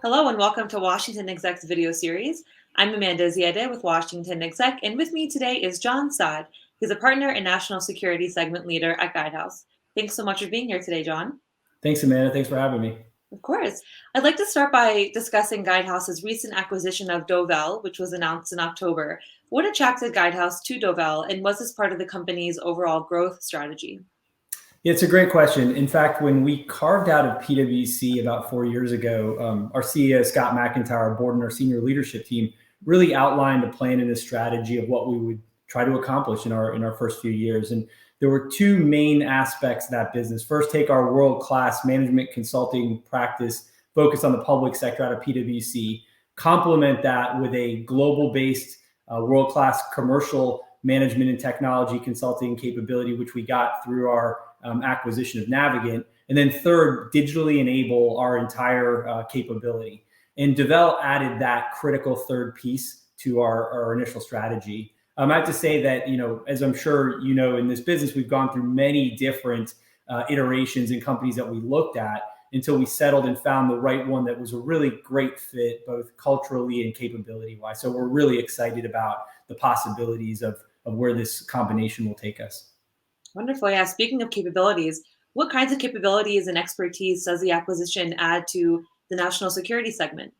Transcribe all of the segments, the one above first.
Hello and welcome to Washington Exec's video series. I'm Amanda Ziadeh with Washington Exec, and with me today is John Saad. He's a partner and national security segment leader at Guidehouse. Thanks so much for being here today, John. Thanks, Amanda. Thanks for having me. Of course. I'd like to start by discussing Guidehouse's recent acquisition of Dovel, which was announced in October. What attracted Guidehouse to Dovel, and was this part of the company's overall growth strategy? Yeah, it's a great question. In fact, when we carved out of PwC about 4 years ago, our CEO, Scott McIntyre, our board and our senior leadership team really outlined a plan and a strategy of what we would try to accomplish in our first few years. And there were two main aspects of that business. First, take our world-class management consulting practice, focus on the public sector out of PwC, complement that with a global-based world-class commercial management and technology consulting capability, which we got through our acquisition of Navigant. And then third, digitally enable our entire capability. And Dovel added that critical third piece to our initial strategy. I have to say that, as I'm sure you know, in this business, we've gone through many different iterations in companies that we looked at until we settled and found the right one that was a really great fit, both culturally and capability-wise. So we're really excited about the possibilities of where this combination will take us. Wonderful. Yeah. Speaking of capabilities, what kinds of capabilities and expertise does the acquisition add to the national security segment?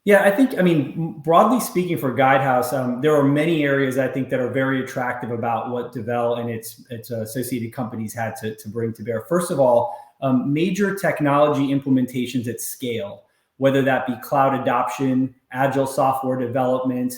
Yeah, I mean, broadly speaking for Guidehouse, there are many areas I think that are very attractive about what Dovel and its associated companies had to bring to bear. First of all, major technology implementations at scale, whether that be cloud adoption, agile software development,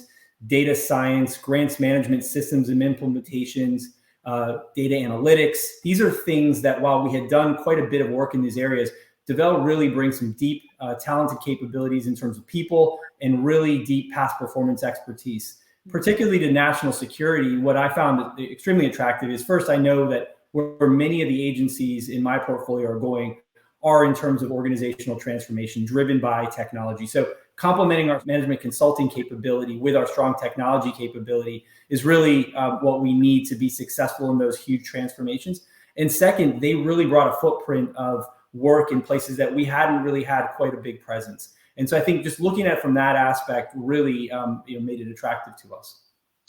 data science, grants management systems and implementations, data analytics. These are things that while we had done quite a bit of work in these areas, Dovel really brings some deep, talented capabilities in terms of people and really deep past performance expertise. Particularly to national security, what I found extremely attractive is first, I know that where many of the agencies in my portfolio are going are in terms of organizational transformation driven by technology. So complementing our management consulting capability with our strong technology capability is really what we need to be successful in those huge transformations. And second, they really brought a footprint of work in places that we hadn't really had quite a big presence. And so I think just looking at it from that aspect really made it attractive to us.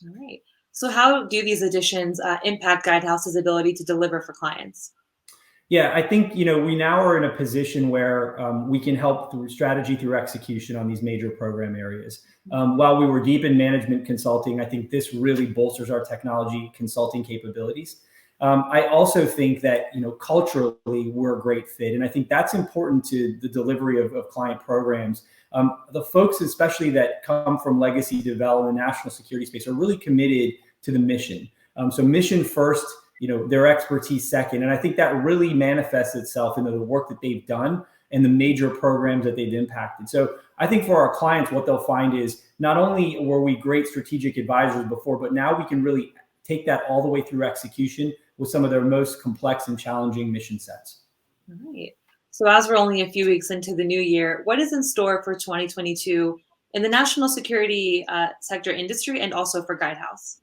All right. So how do these additions impact Guidehouse's ability to deliver for clients? Yeah, I think we now are in a position where we can help through strategy, through execution on these major program areas. While we were deep in management consulting, I think this really bolsters our technology consulting capabilities. I also think that culturally we're a great fit, and I think that's important to the delivery of client programs. The folks, especially that come from legacy Dovel in the national security space, are really committed to the mission. So mission first. Their expertise second. And I think that really manifests itself in the work that they've done and the major programs that they've impacted. So I think for our clients, what they'll find is not only were we great strategic advisors before, but now we can really take that all the way through execution with some of their most complex and challenging mission sets. All right. So as we're only a few weeks into the new year, what is in store for 2022 in the national security sector industry and also for Guidehouse?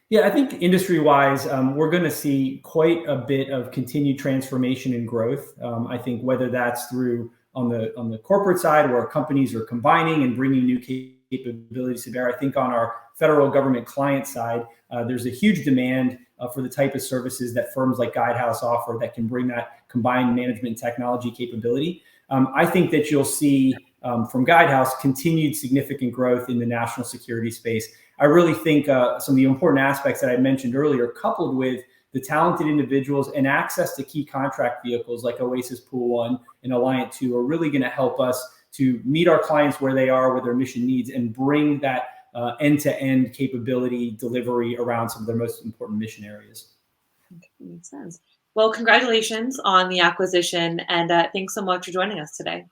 Yeah, I think industry-wise, we're going to see quite a bit of continued transformation and growth. I think whether that's through on the corporate side where companies are combining and bringing new capabilities to bear. I think on our federal government client side, there's a huge demand for the type of services that firms like Guidehouse offer that can bring that combined management technology capability. I think that you'll see from Guidehouse continued significant growth in the national security space. I really think some of the important aspects that I mentioned earlier, coupled with the talented individuals and access to key contract vehicles like Oasis Pool 1 and Alliant 2 are really going to help us to meet our clients where they are with their mission needs and bring that end-to-end capability delivery around some of their most important mission areas. Okay, makes sense. Well, congratulations on the acquisition, and thanks so much for joining us today.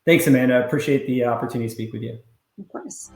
Thanks, Amanda. I appreciate the opportunity to speak with you. Of course.